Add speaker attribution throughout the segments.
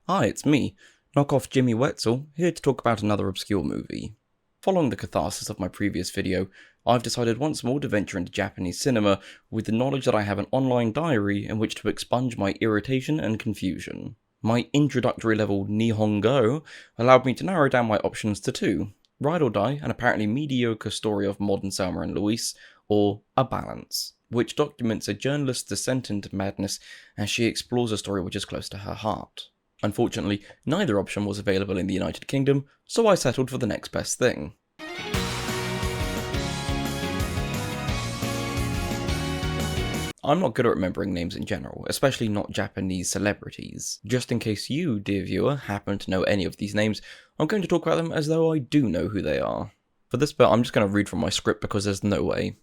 Speaker 1: Hi, it's me, knockoff Jimmy Wetzel, here to talk about another obscure movie. Following the catharsis of my previous video, I've decided once more to venture into Japanese cinema with the knowledge that I have an online diary in which to expunge my irritation and confusion. My introductory level Nihongo allowed me to narrow down my options to two: Ride or Die, an apparently mediocre story of modern Selma and Louise, or A Balance, which documents a journalist's descent into madness as she explores a story which is close to her heart. Unfortunately, neither option was available in the United Kingdom, so I settled for the next best thing. I'm not good at remembering names in general, especially not Japanese celebrities. Just in case you, dear viewer, happen to know any of these names, I'm going to talk about them as though I do know who they are. For this bit, I'm just going to read from my script because there's no way.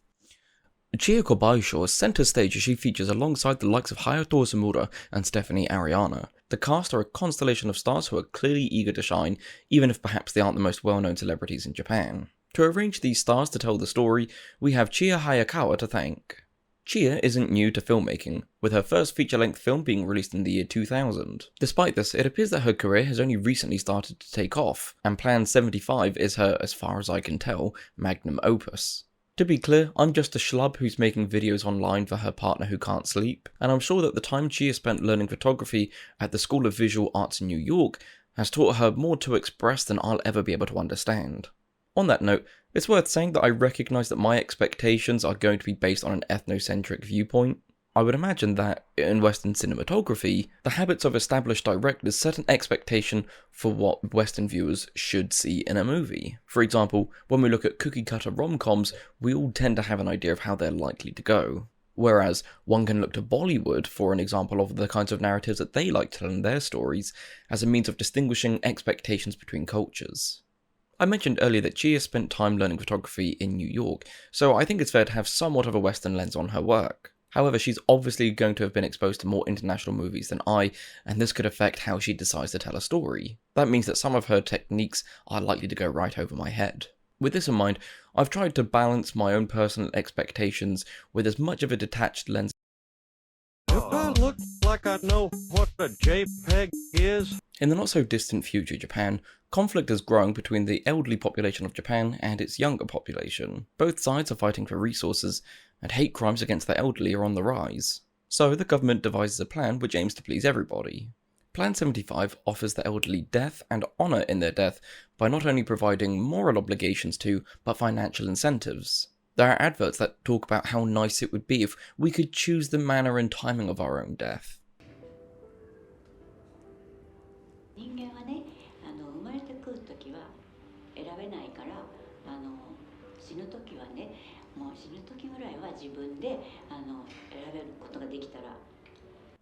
Speaker 1: Chiya Kobayashi is centre stage as she features alongside the likes of Hayato Samura and Stephanie Ariana. The cast are a constellation of stars who are clearly eager to shine, even if perhaps they aren't the most well-known celebrities in Japan. To arrange these stars to tell the story, we have Chiya Hayakawa to thank. Chiya isn't new to filmmaking, with her first feature-length film being released in the year 2000. Despite this, it appears that her career has only recently started to take off, and Plan 75 is her, as far as I can tell, magnum opus. To be clear, I'm just a schlub who's making videos online for her partner who can't sleep, and I'm sure that the time Chiya spent learning photography at the School of Visual Arts in New York has taught her more to express than I'll ever be able to understand. On that note, it's worth saying that I recognise that my expectations are going to be based on an ethnocentric viewpoint. I would imagine that, in Western cinematography, the habits of established directors set an expectation for what Western viewers should see in a movie. For example, when we look at cookie-cutter rom-coms, we all tend to have an idea of how they're likely to go. Whereas, one can look to Bollywood for an example of the kinds of narratives that they like to tell in their stories, as a means of distinguishing expectations between cultures. I mentioned earlier that Chiya spent time learning photography in New York, so I think it's fair to have somewhat of a Western lens on her work. However, she's obviously going to have been exposed to more international movies than I, and this could affect how she decides to tell a story. That means that some of her techniques are likely to go right over my head. With this in mind, I've tried to balance my own personal expectations with as much of a detached lens.
Speaker 2: Do I look like I know what a JPEG is?
Speaker 1: In the not-so-distant future Japan, conflict is growing between the elderly population of Japan and its younger population. Both sides are fighting for resources, and hate crimes against the elderly are on the rise. So the government devises a plan which aims to please everybody. Plan 75 offers the elderly death and honour in their death by not only providing moral obligations to, but financial incentives. There are adverts that talk about how nice it would be if we could choose the manner and timing of our own death.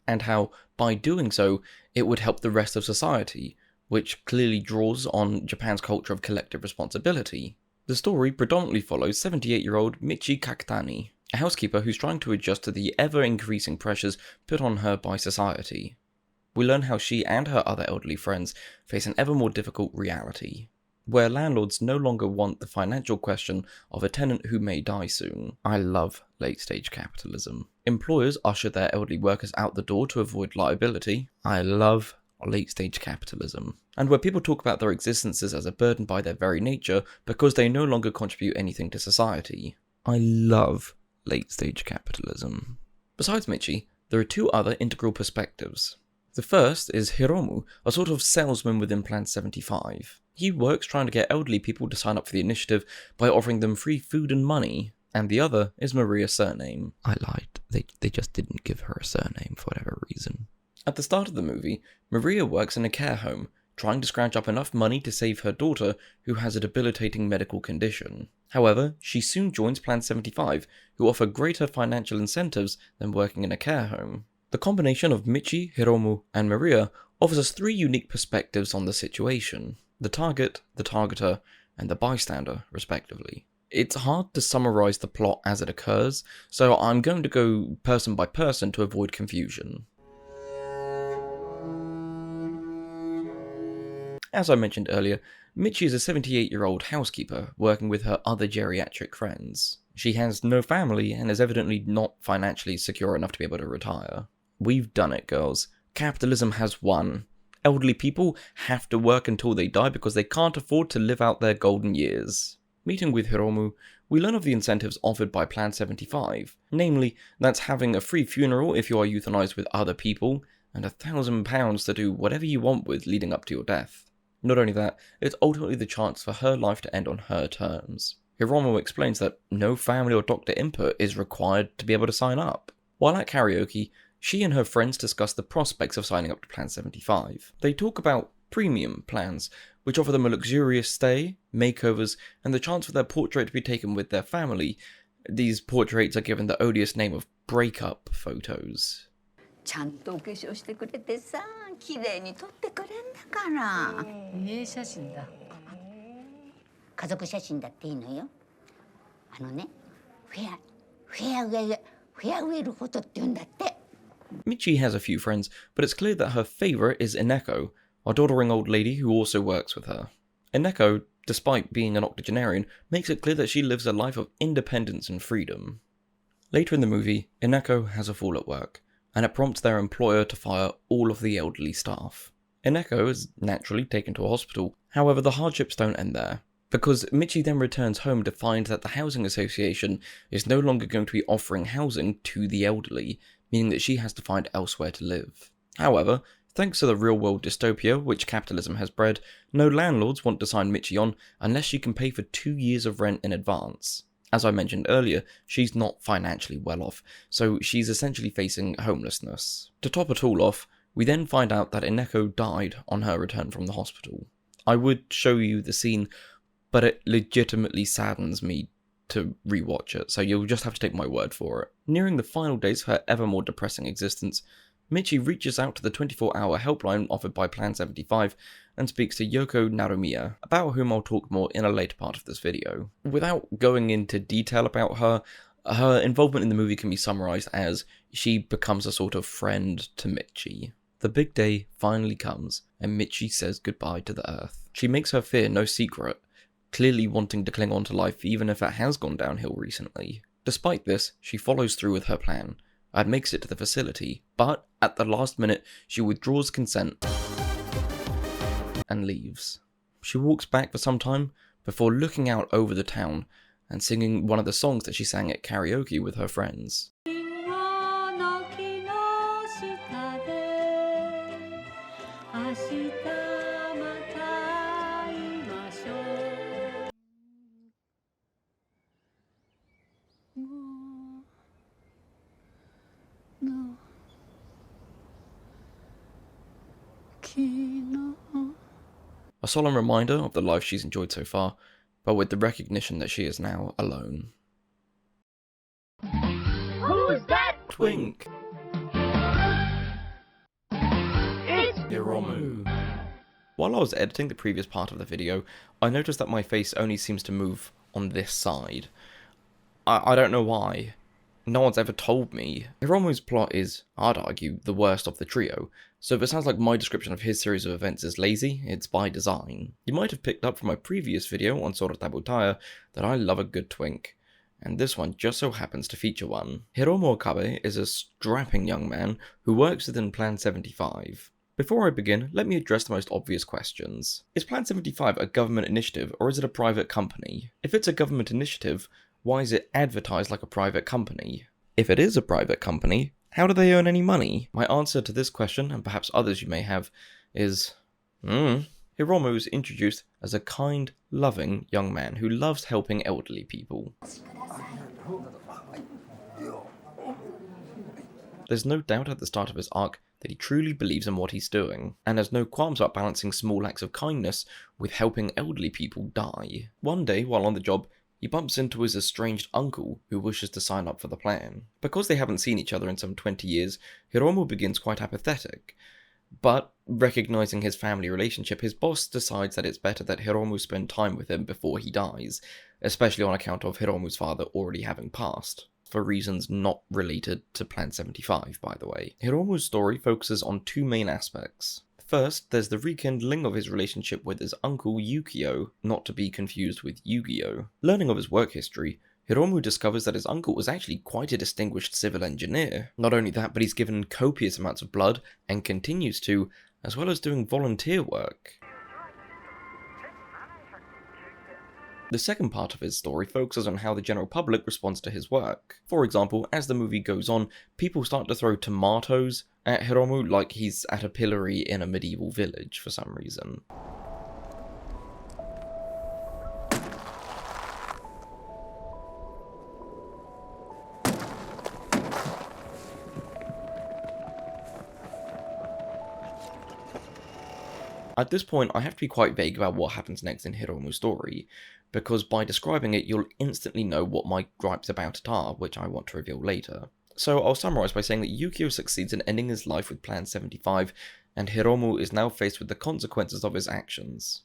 Speaker 1: And how, by doing so, it would help the rest of society, which clearly draws on Japan's culture of collective responsibility. The story predominantly follows 78-year-old Michi Kakutani, a housekeeper who's trying to adjust to the ever-increasing pressures put on her by society. We learn how she and her other elderly friends face an ever more difficult reality, where landlords no longer want the financial question of a tenant who may die soon. I love late-stage capitalism. Employers usher their elderly workers out the door to avoid liability. I love late-stage capitalism. And where people talk about their existences as a burden by their very nature because they no longer contribute anything to society. I love late-stage capitalism. Besides Michi, there are two other integral perspectives. The first is Hiromu, a sort of salesman within Plan 75. He works trying to get elderly people to sign up for the initiative by offering them free food and money. And the other is Maria's surname. I lied. They just didn't give her a surname for whatever reason. At the start of the movie, Maria works in a care home, trying to scrounge up enough money to save her daughter, who has a debilitating medical condition. However, she soon joins Plan 75, who offer greater financial incentives than working in a care home. The combination of Michi, Hiromu, and Maria offers us three unique perspectives on the situation: the target, the targeter, and the bystander, respectively. It's hard to summarise the plot as it occurs, so I'm going to go person by person to avoid confusion. As I mentioned earlier, Michi is a 78-year-old housekeeper working with her other geriatric friends. She has no family and is evidently not financially secure enough to be able to retire. We've done it, girls. Capitalism has won. Elderly people have to work until they die because they can't afford to live out their golden years. Meeting with Hiromu, we learn of the incentives offered by Plan 75, namely, that's having a free funeral if you are euthanized with other people, and £1,000 to do whatever you want with leading up to your death. Not only that, it's ultimately the chance for her life to end on her terms. Hiromu explains that no family or doctor input is required to be able to sign up. While at karaoke, she and her friends discuss the prospects of signing up to Plan 75. They talk about premium plans, which offer them a luxurious stay, makeovers, and the chance for their portrait to be taken with their family. These portraits are given the odious name of breakup photos.
Speaker 3: ちゃんとお化粧してくれてさ、綺麗に撮ってくれんだから。遺影写真だ。家族写真だっていいのよ。フェアウェルフォトって言うんだって。
Speaker 1: Michi has a few friends, but it's clear that her favourite is Ineko, a doddering old lady who also works with her. Ineko, despite being an octogenarian, makes it clear that she lives a life of independence and freedom. Later in the movie, Ineko has a fall at work, and it prompts their employer to fire all of the elderly staff. Ineko is naturally taken to a hospital, however the hardships don't end there, because Michi then returns home to find that the housing association is no longer going to be offering housing to the elderly, meaning that she has to find elsewhere to live. However, thanks to the real-world dystopia which capitalism has bred, no landlords want to sign Michi on unless she can pay for 2 years of rent in advance. As I mentioned earlier, she's not financially well off, so she's essentially facing homelessness. To top it all off, we then find out that Ineko died on her return from the hospital. I would show you the scene, but it legitimately saddens me to rewatch it, so you'll just have to take my word for it. Nearing the final days of her ever more depressing existence, Michi reaches out to the 24-hour helpline offered by Plan 75 and speaks to Yoko Narumiya, about whom I'll talk more in a later part of this video. Without going into detail about her, her involvement in the movie can be summarized as she becomes a sort of friend to Michi. The big day finally comes, and Michi says goodbye to the Earth. She makes her fear no secret, clearly wanting to cling on to life even if it has gone downhill recently. Despite this, she follows through with her plan, and makes it to the facility, but at the last minute, she withdraws consent and leaves. She walks back for some time before looking out over the town and singing one of the songs that she sang at karaoke with her friends. A solemn reminder of the life she's enjoyed so far, but with the recognition that she is now alone.
Speaker 4: Who's that?
Speaker 1: Twink!
Speaker 4: It's
Speaker 1: Hiromu. While I was editing the previous part of the video, I noticed that my face only seems to move on this side. I don't know why. No one's ever told me. Hiromu's plot is, I'd argue, the worst of the trio, so if it sounds like my description of his series of events is lazy, it's by design. You might have picked up from my previous video on Sora Tabutaya that I love a good twink, and this one just so happens to feature one. Hiromu Okabe is a strapping young man who works within Plan 75. Before I begin, let me address the most obvious questions. Is Plan 75 a government initiative, or is it a private company? If it's a government initiative, why is it advertised like a private company? If it is a private company, how do they earn any money? My answer to this question, and perhaps others you may have, is... Hiromu is introduced as a kind, loving young man who loves helping elderly people. There's no doubt at the start of his arc that he truly believes in what he's doing, and has no qualms about balancing small acts of kindness with helping elderly people die. One day, while on the job, he bumps into his estranged uncle, who wishes to sign up for the plan. Because they haven't seen each other in some 20 years, Hiromu begins quite apathetic. But, recognizing his family relationship, his boss decides that it's better that Hiromu spend time with him before he dies, especially on account of Hiromu's father already having passed. For reasons not related to Plan 75, by the way. Hiromu's story focuses on two main aspects. First, there's the rekindling of his relationship with his uncle Yukio, not to be confused with Yu-Gi-Oh! Learning of his work history, Hiromu discovers that his uncle was actually quite a distinguished civil engineer. Not only that, but he's given copious amounts of blood, and continues to, as well as doing volunteer work. The second part of his story focuses on how the general public responds to his work. For example, as the movie goes on, people start to throw tomatoes at Hiromu like he's at a pillory in a medieval village for some reason. At this point, I have to be quite vague about what happens next in Hiromu's story, because by describing it, you'll instantly know what my gripes about it are, which I want to reveal later. So I'll summarise by saying that Yukio succeeds in ending his life with Plan 75, and Hiromu is now faced with the consequences of his actions.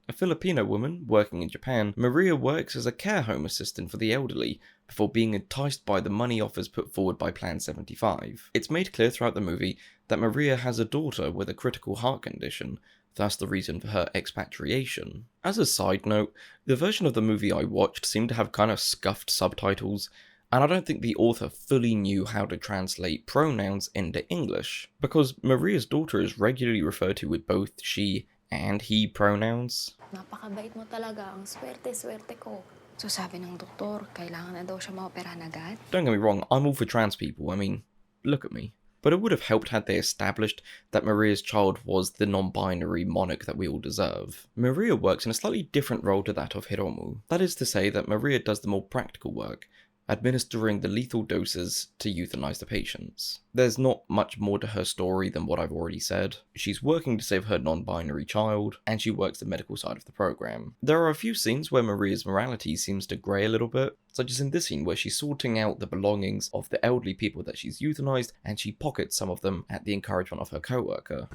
Speaker 1: A Filipino woman working in Japan, Maria works as a care home assistant for the elderly before being enticed by the money offers put forward by Plan 75. It's made clear throughout the movie that Maria has a daughter with a critical heart condition, thus the reason for her expatriation. As a side note, the version of the movie I watched seemed to have kind of scuffed subtitles, and I don't think the author fully knew how to translate pronouns into English, because Maria's daughter is regularly referred to with both she and he pronouns.
Speaker 5: Napakabait mo talaga, ang swerte-swerte ko. So sabi ng doktor, kailangan na daw siya maoperahan agad?
Speaker 1: Don't get me wrong, I'm all for trans people, I mean, look at me. But it would have helped had they established that Maria's child was the non-binary monarch that we all deserve. Maria works in a slightly different role to that of Hiromu. That is to say that Maria does the more practical work, administering the lethal doses to euthanize the patients. There's not much more to her story than what I've already said. She's working to save her non-binary child, and she works the medical side of the program. There are a few scenes where Maria's morality seems to grey a little bit, such as in this scene where she's sorting out the belongings of the elderly people that she's euthanized, and she pockets some of them at the encouragement of her co-worker.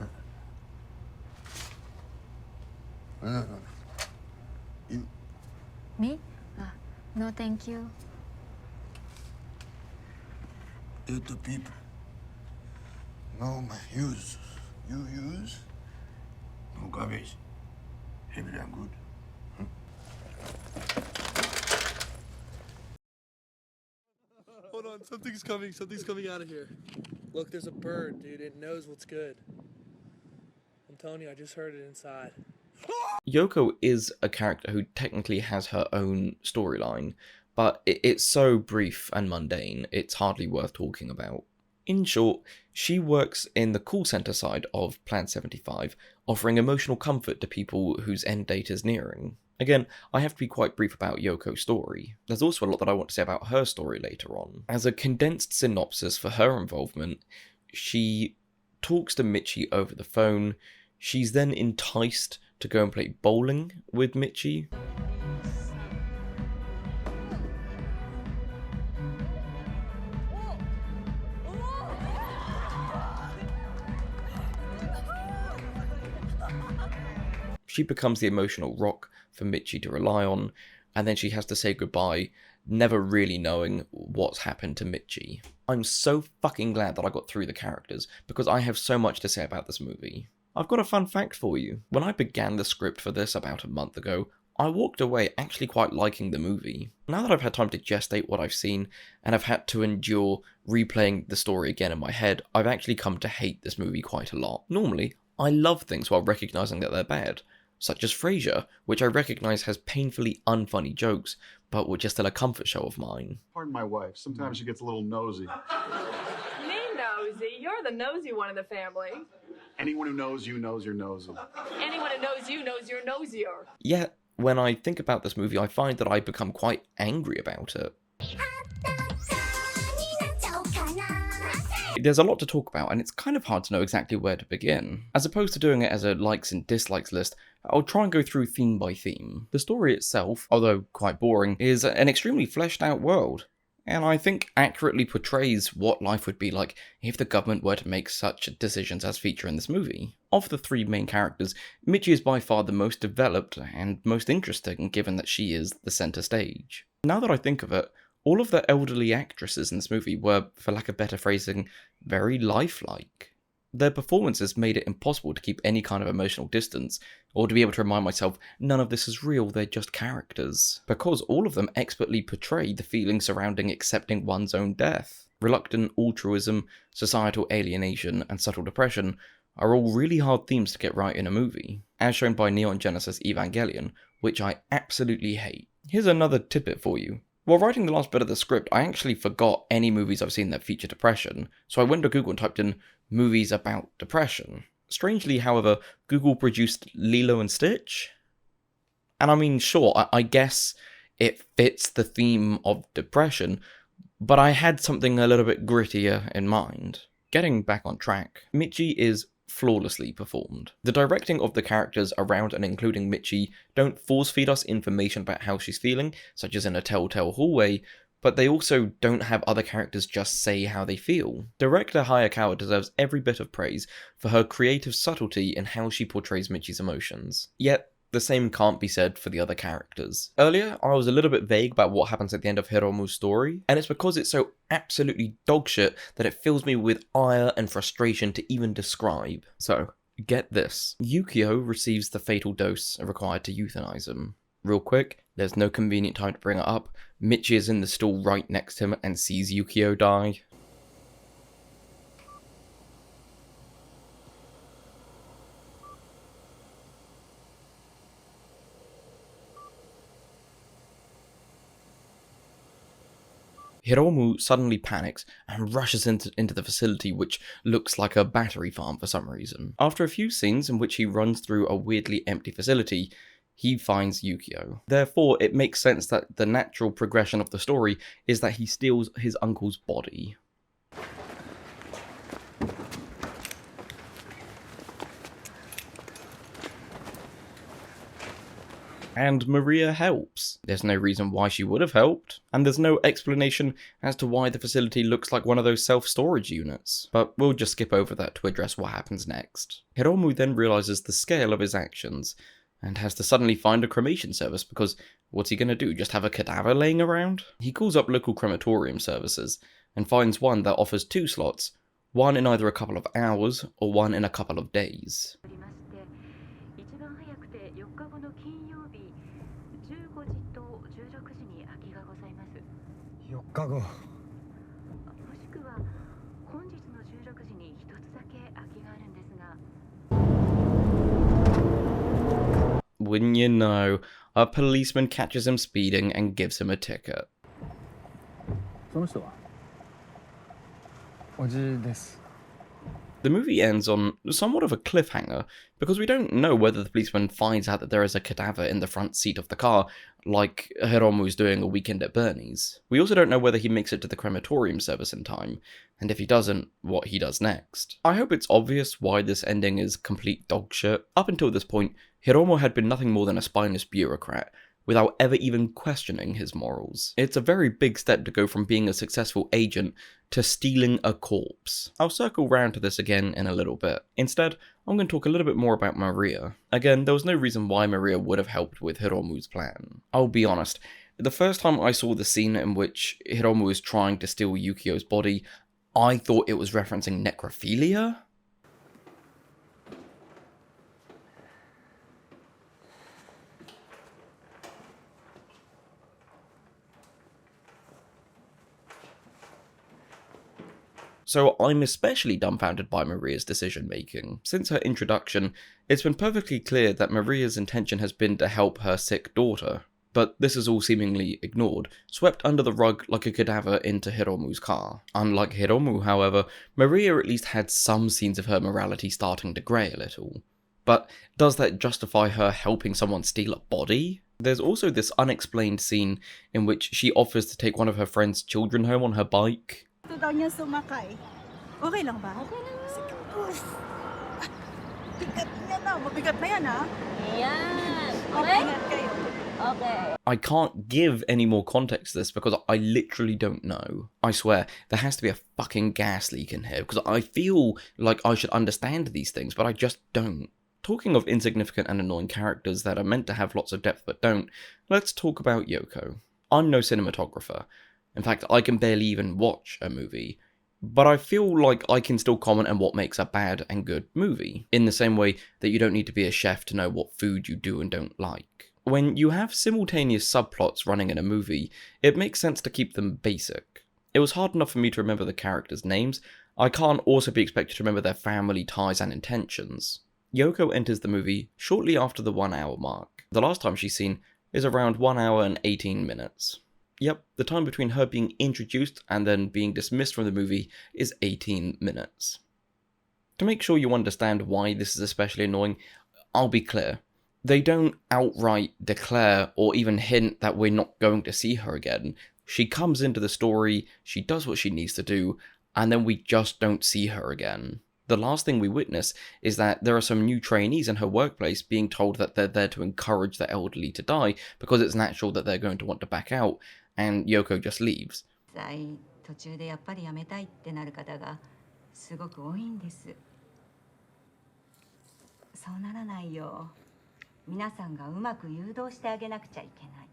Speaker 5: Me? No thank you.
Speaker 6: Eat the people. No my use. You use? No garbage. Everything good.
Speaker 7: Hold on, something's coming out of here. Look, there's a bird, dude. It knows what's good. I'm telling you, I just heard it inside.
Speaker 1: Yoko is a character who technically has her own storyline, but it's so brief and mundane, it's hardly worth talking about. In short, she works in the call center side of Plan 75, offering emotional comfort to people whose end date is nearing. Again, I have to be quite brief about Yoko's story. There's also a lot that I want to say about her story later on. As a condensed synopsis for her involvement, she talks to Michi over the phone. She's then enticed to go and play bowling with Michi. She becomes the emotional rock for Michi to rely on, and then she has to say goodbye, never really knowing what's happened to Michi. I'm so fucking glad that I got through the characters, because I have so much to say about this movie. I've got a fun fact for you. When I began the script for this about a month ago, I walked away actually quite liking the movie. Now that I've had time to gestate what I've seen, and I've had to endure replaying the story again in my head, I've actually come to hate this movie quite a lot. Normally, I love things while recognising that they're bad, such as Frasier, which I recognise has painfully unfunny jokes, but which is still a comfort show of mine.
Speaker 8: Pardon my wife, sometimes she gets a little nosy.
Speaker 9: Me nosy? You're the nosy one in the family.
Speaker 8: Anyone who knows you knows you're nosy.
Speaker 9: Anyone who knows you knows you're nosier.
Speaker 1: Yet, when I think about this movie, I find that I become quite angry about it. There's a lot to talk about, and it's kind of hard to know exactly where to begin. As opposed to doing it as a likes and dislikes list, I'll try and go through theme by theme. The story itself, although quite boring, is an extremely fleshed out world, and I think accurately portrays what life would be like if the government were to make such decisions as feature in this movie. Of the three main characters, Michi is by far the most developed and most interesting, given that she is the centre stage. Now that I think of it, all of the elderly actresses in this movie were, for lack of better phrasing, very lifelike. Their performances made it impossible to keep any kind of emotional distance, or to be able to remind myself, none of this is real, they're just characters. Because all of them expertly portray the feelings surrounding accepting one's own death. Reluctant altruism, societal alienation, and subtle depression are all really hard themes to get right in a movie, as shown by Neon Genesis Evangelion, which I absolutely hate. Here's another tidbit for you. While writing the last bit of the script, I actually forgot any movies I've seen that feature depression, so I went to Google and typed in movies about depression. Strangely, however, Google produced Lilo and Stitch? And I mean, sure, I guess it fits the theme of depression, but I had something a little bit grittier in mind. Getting back on track, Michi is flawlessly performed. The directing of the characters around and including Michi don't force feed us information about how she's feeling, such as in a telltale hallway, but they also don't have other characters just say how they feel. Director Hayakawa deserves every bit of praise for her creative subtlety in how she portrays Michi's emotions. Yet, the same can't be said for the other characters. Earlier, I was a little bit vague about what happens at the end of Hiromu's story, and it's because it's so absolutely dogshit that it fills me with ire and frustration to even describe. So, get this. Yukio receives the fatal dose required to euthanize him. Real quick, there's no convenient time to bring it up. Michi is in the stall right next to him and sees Yukio die. Hiromu suddenly panics and rushes into the facility, which looks like a battery farm for some reason. After a few scenes in which he runs through a weirdly empty facility, he finds Yukio. Therefore, it makes sense that the natural progression of the story is that he steals his uncle's body. And Maria helps. There's no reason why she would have helped, and there's no explanation as to why the facility looks like one of those self-storage units. But we'll just skip over that to address what happens next. Hiromu then realizes the scale of his actions, and has to suddenly find a cremation service because what's he gonna do, just have a cadaver laying around? He calls up local crematorium services, and finds one that offers 2 slots, one in either a couple of hours, or one in a couple of days.
Speaker 6: 4日後。
Speaker 1: Wouldn't you know, a policeman catches him speeding and gives him a ticket.
Speaker 10: その人はおじです。
Speaker 1: The movie ends on somewhat of a cliffhanger, because we don't know whether the policeman finds out that there is a cadaver in the front seat of the car, like Hiromu's doing a weekend at Bernie's. We also don't know whether he makes it to the crematorium service in time, and if he doesn't, what he does next. I hope it's obvious why this ending is complete dogshit. Up until this point, Hiromu had been nothing more than a spineless bureaucrat, without ever even questioning his morals. It's a very big step to go from being a successful agent to stealing a corpse. I'll circle round to this again in a little bit. Instead, I'm going to talk a little bit more about Maria. Again, there was no reason why Maria would have helped with Hiromu's plan. I'll be honest, the first time I saw the scene in which Hiromu was trying to steal Yukio's body, I thought it was referencing necrophilia. So I'm especially dumbfounded by Maria's decision making. Since her introduction, it's been perfectly clear that Maria's intention has been to help her sick daughter. But this is all seemingly ignored, swept under the rug like a cadaver into Hiromu's car. Unlike Hiromu, however, Maria at least had some scenes of her morality starting to grey a little. But does that justify her helping someone steal a body? There's also this unexplained scene in which she offers to take one of her friend's children home on her bike.
Speaker 11: Ito daw niya sumakay. Okay lang ba? Okay lang. Sige. Bigat niya na. Mabigat na yan, ha?
Speaker 4: Yan.
Speaker 11: Okay? Kayo.
Speaker 4: Okay.
Speaker 1: I can't give any more context to this because I literally don't know. I swear, there has to be a fucking gas leak in here because I feel like I should understand these things, but I just don't. Talking of insignificant and annoying characters that are meant to have lots of depth but don't, let's talk about Yoko. I'm no cinematographer. In fact, I can barely even watch a movie, but I feel like I can still comment on what makes a bad and good movie, in the same way that you don't need to be a chef to know what food you do and don't like. When you have simultaneous subplots running in a movie, it makes sense to keep them basic. It was hard enough for me to remember the characters' names. I can't also be expected to remember their family ties and intentions. Yoko enters the movie shortly after the 1 hour mark. The last time she's seen is around 1 hour and 18 minutes. Yep, the time between her being introduced and then being dismissed from the movie is 18 minutes. To make sure you understand why this is especially annoying, I'll be clear. They don't outright declare or even hint that we're not going to see her again. She comes into the story, she does what she needs to do, and then we just don't see her again. The last thing we witness is that there are some new trainees in her workplace being told that they're there to encourage the elderly to die because it's natural that they're going to want to back out, and Yoko just leaves.
Speaker 3: 途中でやっぱりやめたいってなる方がすごく多いんです。そうならないよ。皆さんがうまく誘導してあげなくちゃいけない。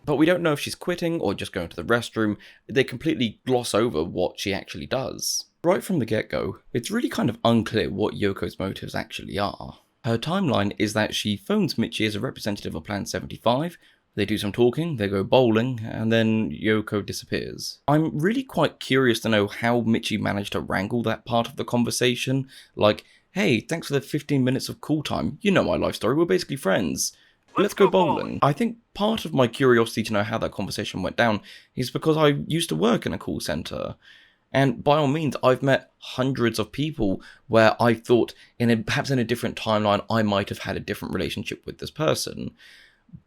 Speaker 1: But we don't know if she's quitting or just going to the restroom. They completely gloss over what she actually does. Right from the get-go, it's really kind of unclear what Yoko's motives actually are. Her timeline is that she phones Michi as a representative of Plan 75, they do some talking, they go bowling, and then Yoko disappears. I'm really quite curious to know how Michi managed to wrangle that part of the conversation. Like, hey, thanks for the 15 minutes of cool time, you know my life story, we're basically friends. Let's go bowling. I think part of my curiosity to know how that conversation went down is because I used to work in a call centre. And by all means, I've met hundreds of people where I thought, perhaps in a different timeline, I might have had a different relationship with this person.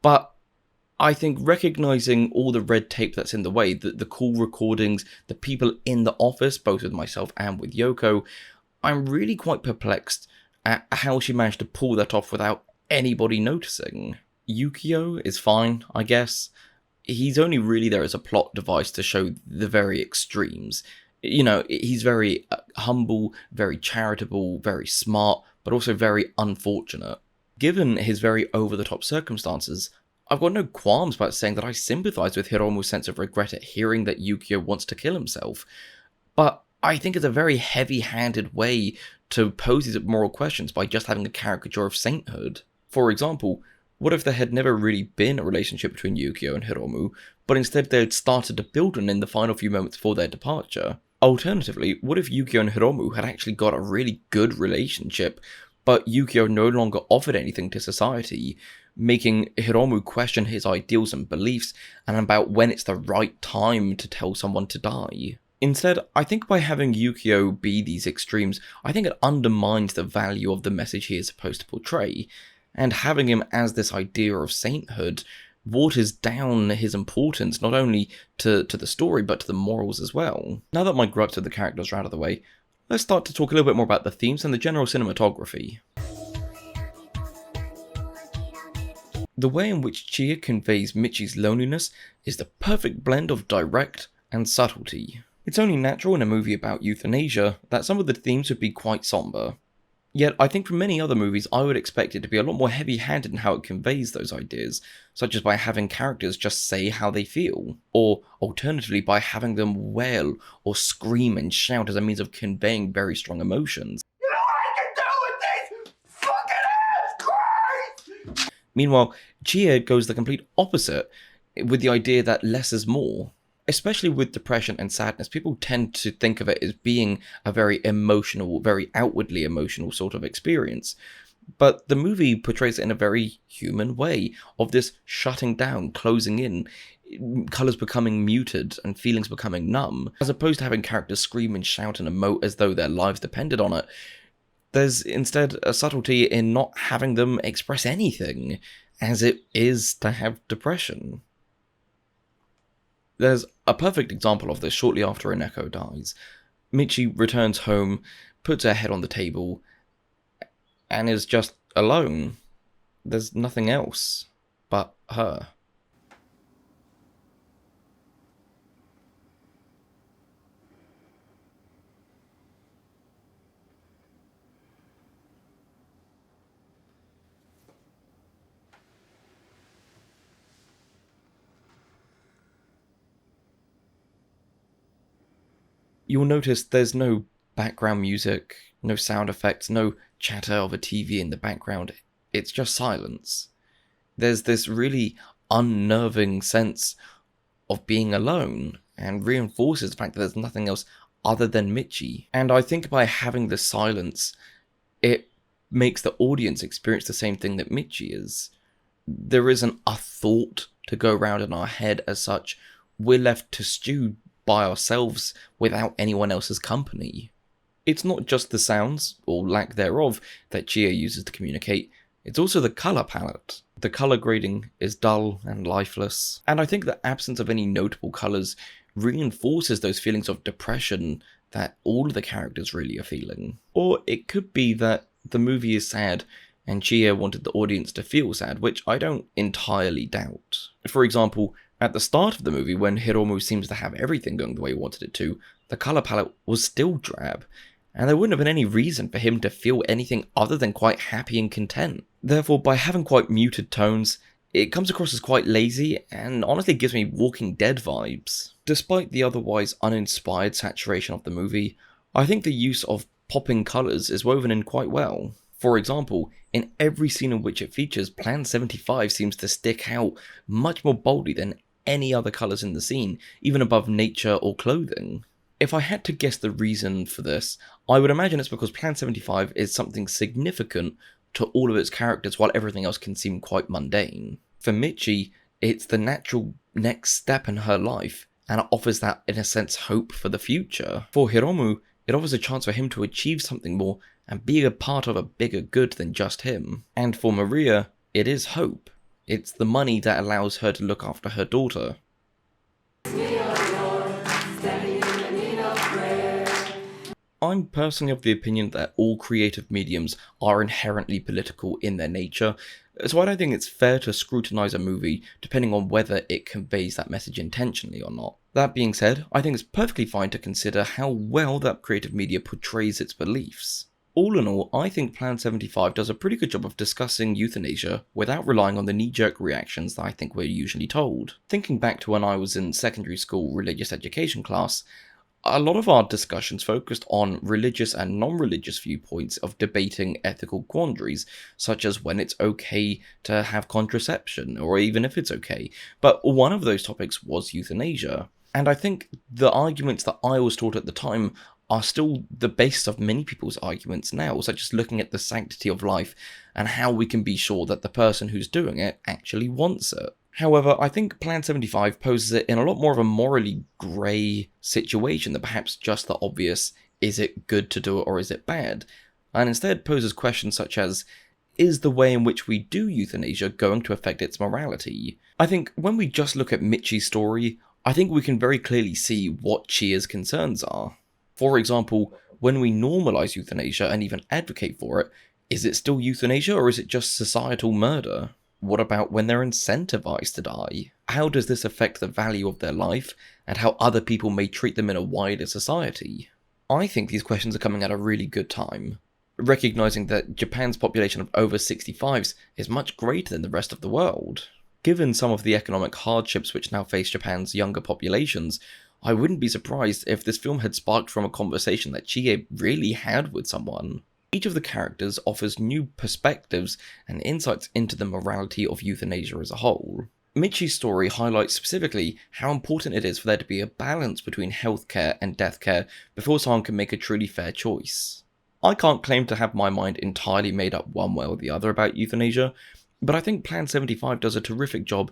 Speaker 1: But I think recognizing all the red tape that's in the way, the call recordings, the people in the office, both with myself and with Yoko, I'm really quite perplexed at how she managed to pull that off without anybody noticing. Yukio is fine, I guess. He's only really there as a plot device to show the very extremes. You know, he's very humble, very charitable, very smart, but also very unfortunate. Given his very over-the-top circumstances, I've got no qualms about saying that I sympathise with Hiromu's sense of regret at hearing that Yukio wants to kill himself. But I think it's a very heavy-handed way to pose these moral questions by just having a caricature of sainthood. For example, what if there had never really been a relationship between Yukio and Hiromu, but instead they had started to build one in the final few moments before their departure? Alternatively, what if Yukio and Hiromu had actually got a really good relationship, but Yukio no longer offered anything to society, making Hiromu question his ideals and beliefs, and about when it's the right time to tell someone to die? Instead, I think by having Yukio be these extremes, I think it undermines the value of the message he is supposed to portray, and having him as this idea of sainthood waters down his importance not only to the story but to the morals as well. Now that my gripes with the characters are out of the way, let's start to talk a little bit more about the themes and the general cinematography. The way in which Chia conveys Michi's loneliness is the perfect blend of direct and subtlety. It's only natural in a movie about euthanasia that some of the themes would be quite somber. Yet, I think from many other movies, I would expect it to be a lot more heavy-handed in how it conveys those ideas, such as by having characters just say how they feel, or alternatively by having them wail or scream and shout as a means of conveying very strong emotions. You know what I can do with this fucking ass Christ! Meanwhile, Chia goes the complete opposite, with the idea that less is more. Especially with depression and sadness, people tend to think of it as being a very emotional, very outwardly emotional sort of experience. But the movie portrays it in a very human way, of this shutting down, closing in, colours becoming muted and feelings becoming numb. As opposed to having characters scream and shout and emote as though their lives depended on it, there's instead a subtlety in not having them express anything, as it is to have depression. There's a perfect example of this shortly after Eneko dies. Michi returns home, puts her head on the table, and is just alone. There's nothing else but her. You'll notice there's no background music, no sound effects, no chatter of a TV in the background. It's just silence. There's this really unnerving sense of being alone and reinforces the fact that there's nothing else other than Michi. And I think by having this silence, it makes the audience experience the same thing that Michi is. There isn't a thought to go around in our head as such. We're left to stew by ourselves without anyone else's company. It's not just the sounds, or lack thereof, that Chia uses to communicate, it's also the colour palette. The colour grading is dull and lifeless, and I think the absence of any notable colours reinforces those feelings of depression that all of the characters really are feeling. Or it could be that the movie is sad and Chia wanted the audience to feel sad, which I don't entirely doubt. For example, at the start of the movie, when Hiromu seems to have everything going the way he wanted it to, the colour palette was still drab, and there wouldn't have been any reason for him to feel anything other than quite happy and content. Therefore, by having quite muted tones, it comes across as quite lazy, and honestly gives me Walking Dead vibes. Despite the otherwise uninspired saturation of the movie, I think the use of popping colours is woven in quite well. For example, in every scene in which it features, Plan 75 seems to stick out much more boldly than any other colours in the scene, even above nature or clothing. If I had to guess the reason for this, I would imagine it's because Plan 75 is something significant to all of its characters while everything else can seem quite mundane. For Michi, it's the natural next step in her life, and it offers that, in a sense, hope for the future. For Hiromu, it offers a chance for him to achieve something more and be a part of a bigger good than just him. And for Maria, it is hope. It's the money that allows her to look after her daughter. I'm personally of the opinion that all creative mediums are inherently political in their nature, so I don't think it's fair to scrutinise a movie depending on whether it conveys that message intentionally or not. That being said, I think it's perfectly fine to consider how well that creative media portrays its beliefs. All in all, I think Plan 75 does a pretty good job of discussing euthanasia without relying on the knee-jerk reactions that I think we're usually told. Thinking back to when I was in secondary school religious education class, a lot of our discussions focused on religious and non-religious viewpoints of debating ethical quandaries, such as when it's okay to have contraception, or even if it's okay, but one of those topics was euthanasia. And I think the arguments that I was taught at the time are still the basis of many people's arguments now, such as looking at the sanctity of life and how we can be sure that the person who's doing it actually wants it. However, I think Plan 75 poses it in a lot more of a morally grey situation than perhaps just the obvious, is it good to do it or is it bad? And instead poses questions such as, is the way in which we do euthanasia going to affect its morality? I think when we just look at Michi's story, I think we can very clearly see what Chia's concerns are. For example, when we normalise euthanasia and even advocate for it, is it still euthanasia or is it just societal murder? What about when they're incentivized to die? How does this affect the value of their life and how other people may treat them in a wider society? I think these questions are coming at a really good time, recognizing that Japan's population of over 65s is much greater than the rest of the world. Given some of the economic hardships which now face Japan's younger populations, I wouldn't be surprised if this film had sparked from a conversation that Chie really had with someone. Each of the characters offers new perspectives and insights into the morality of euthanasia as a whole. Michi's story highlights specifically how important it is for there to be a balance between healthcare and death care before someone can make a truly fair choice. I can't claim to have my mind entirely made up one way or the other about euthanasia, but I think Plan 75 does a terrific job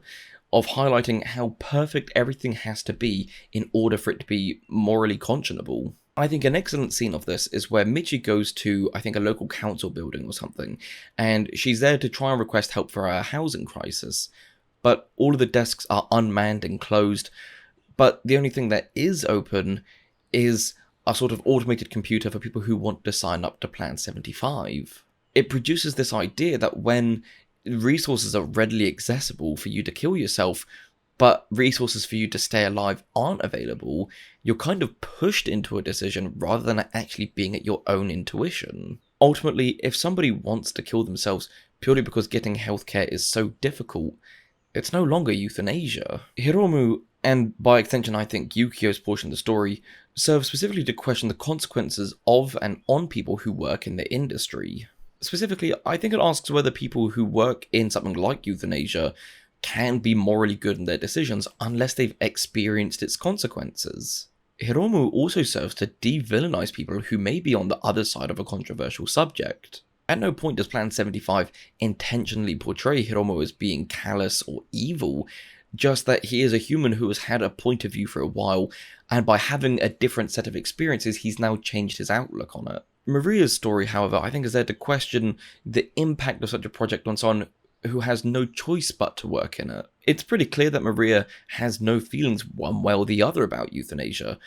Speaker 1: of highlighting how perfect everything has to be in order for it to be morally conscionable. I think an excellent scene of this is where Michi goes to, I think, a local council building or something, and she's there to try and request help for our housing crisis. But all of the desks are unmanned and closed, but the only thing that is open is a sort of automated computer for people who want to sign up to Plan 75. It produces this idea that when resources are readily accessible for you to kill yourself, but resources for you to stay alive aren't available, you're kind of pushed into a decision rather than actually being at your own intuition. Ultimately, if somebody wants to kill themselves purely because getting healthcare is so difficult, it's no longer euthanasia. Hiromu, and by extension I think Yukio's portion of the story, serve specifically to question the consequences of and on people who work in the industry. Specifically, I think it asks whether people who work in something like euthanasia can be morally good in their decisions unless they've experienced its consequences. Hiromu also serves to de-villainize people who may be on the other side of a controversial subject. At no point does Plan 75 intentionally portray Hiromu as being callous or evil, just that he is a human who has had a point of view for a while, and by having a different set of experiences, he's now changed his outlook on it. Maria's story, however, I think is there to question the impact of such a project on someone who has no choice but to work in it. It's pretty clear that Maria has no feelings one way or the other about euthanasia,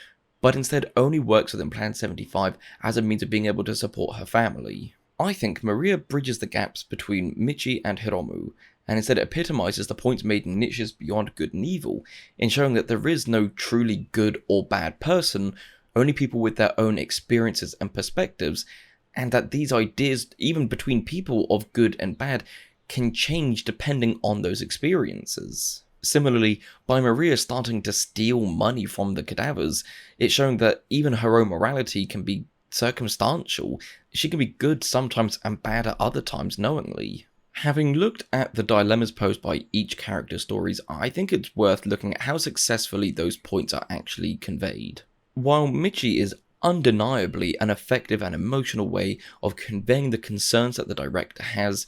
Speaker 1: but instead only works within Plan 75 as a means of being able to support her family. I think Maria bridges the gaps between Michi and Hiromu, and instead epitomizes the points made in Nietzsche's Beyond Good and Evil, in showing that there is no truly good or bad person, only people with their own experiences and perspectives, and that these ideas, even between people of good and bad, can change depending on those experiences. Similarly, by Maria starting to steal money from the cadavers, it's showing that even her own morality can be circumstantial. She can be good sometimes and bad at other times knowingly. Having looked at the dilemmas posed by each character's stories, I think it's worth looking at how successfully those points are actually conveyed. While Michi is undeniably an effective and emotional way of conveying the concerns that the director has,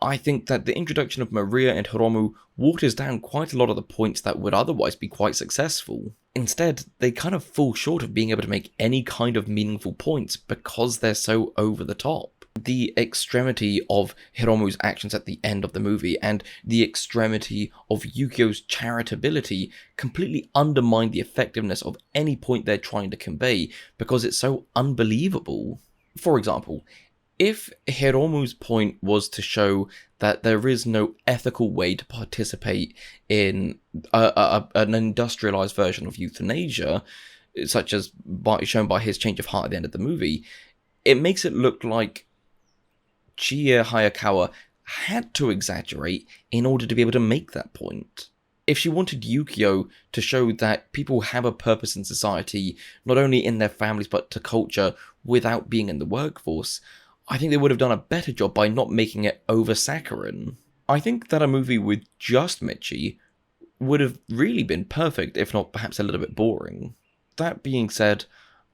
Speaker 1: I think that the introduction of Maria and Hiromu waters down quite a lot of the points that would otherwise be quite successful. Instead, they kind of fall short of being able to make any kind of meaningful points because they're so over the top. The extremity of Hiromu's actions at the end of the movie and the extremity of Yukio's charitability completely undermine the effectiveness of any point they're trying to convey because it's so unbelievable. For example, if Hiromu's point was to show that there is no ethical way to participate in an industrialized version of euthanasia, such as shown by his change of heart at the end of the movie, it makes it look like Chie Hayakawa had to exaggerate in order to be able to make that point. If she wanted Yukio to show that people have a purpose in society, not only in their families but to culture, without being in the workforce, I think they would have done a better job by not making it over-saccharine. I think that a movie with just Michi would have really been perfect, if not perhaps a little bit boring. That being said,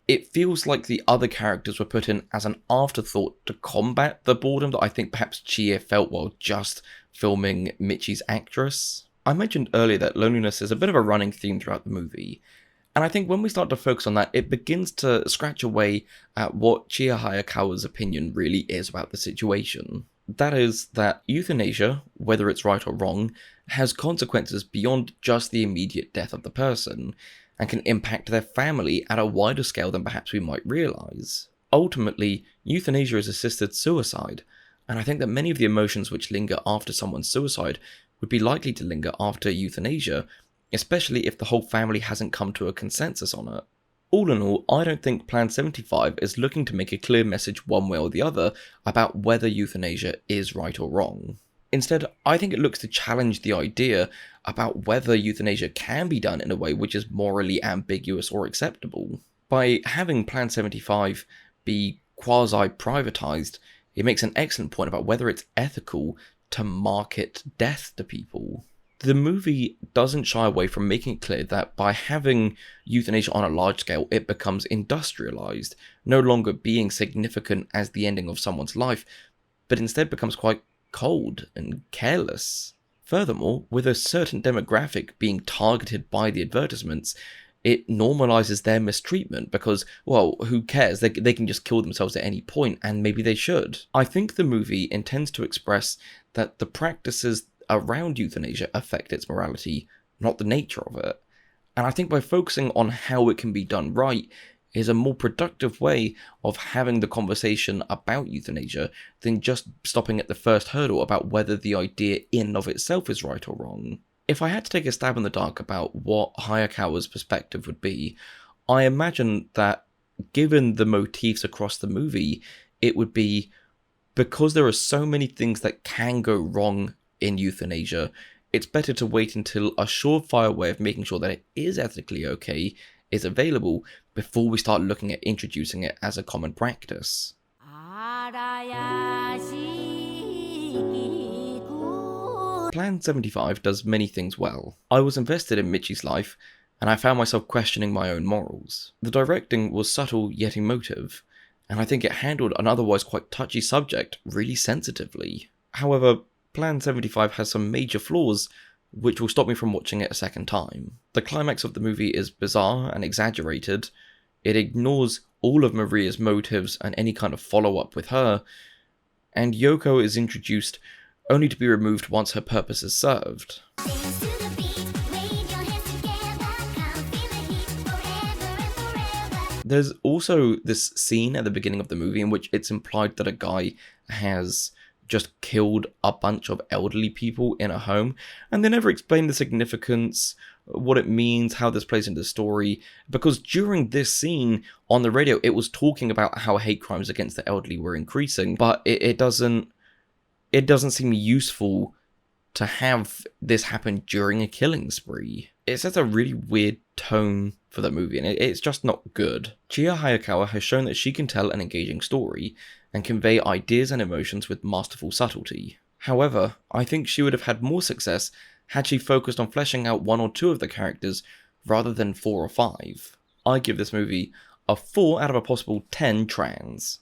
Speaker 1: it feels like the other characters were put in as an afterthought to combat the boredom that I think perhaps Chie felt while just filming Michi's actress. I mentioned earlier that loneliness is a bit of a running theme throughout the movie, and I think when we start to focus on that, it begins to scratch away at what Chie Hayakawa's opinion really is about the situation. That is that euthanasia, whether it's right or wrong, has consequences beyond just the immediate death of the person, and can impact their family at a wider scale than perhaps we might realise. Ultimately, euthanasia is assisted suicide, and I think that many of the emotions which linger after someone's suicide would be likely to linger after euthanasia, especially if the whole family hasn't come to a consensus on it. All in all, I don't think Plan 75 is looking to make a clear message one way or the other about whether euthanasia is right or wrong. Instead, I think it looks to challenge the idea about whether euthanasia can be done in a way which is morally ambiguous or acceptable. By having Plan 75 be quasi-privatized, it makes an excellent point about whether it's ethical to market death to people. The movie doesn't shy away from making it clear that by having euthanasia on a large scale, it becomes industrialized, no longer being significant as the ending of someone's life, but instead becomes quite cold and careless. Furthermore, with a certain demographic being targeted by the advertisements, it normalizes their mistreatment because, well, who cares? They can just kill themselves at any point, and maybe they should. I think the movie intends to express that the practices around euthanasia affect its morality, not the nature of it. And I think by focusing on how it can be done right is a more productive way of having the conversation about euthanasia than just stopping at the first hurdle about whether the idea in and of itself is right or wrong. If I had to take a stab in the dark about what Hayakawa's perspective would be, I imagine that given the motifs across the movie, it would be because there are so many things that can go wrong in euthanasia, it's better to wait until a surefire way of making sure that it is ethically okay is available before we start looking at introducing it as a common practice. Plan 75 does many things well. I was invested in Michi's life, and I found myself questioning my own morals. The directing was subtle yet emotive, and I think it handled an otherwise quite touchy subject really sensitively. However, Plan 75 has some major flaws which will stop me from watching it a second time. The climax of the movie is bizarre and exaggerated. It ignores all of Maria's motives and any kind of follow-up with her, and Yoko is introduced only to be removed once her purpose is served. There's also this scene at the beginning of the movie in which it's implied that a guy has just killed a bunch of elderly people in a home, and they never explain the significance, what it means, how this plays into the story, because during this scene on the radio it was talking about how hate crimes against the elderly were increasing, but it doesn't seem useful to have this happen during a killing spree. It sets a really weird tone for the movie, and it's just not good. Chiya Hayakawa has shown that she can tell an engaging story and convey ideas and emotions with masterful subtlety. However, I think she would have had more success had she focused on fleshing out one or two of the characters rather than 4 or 5. I give this movie a 4 out of a possible 10 trans.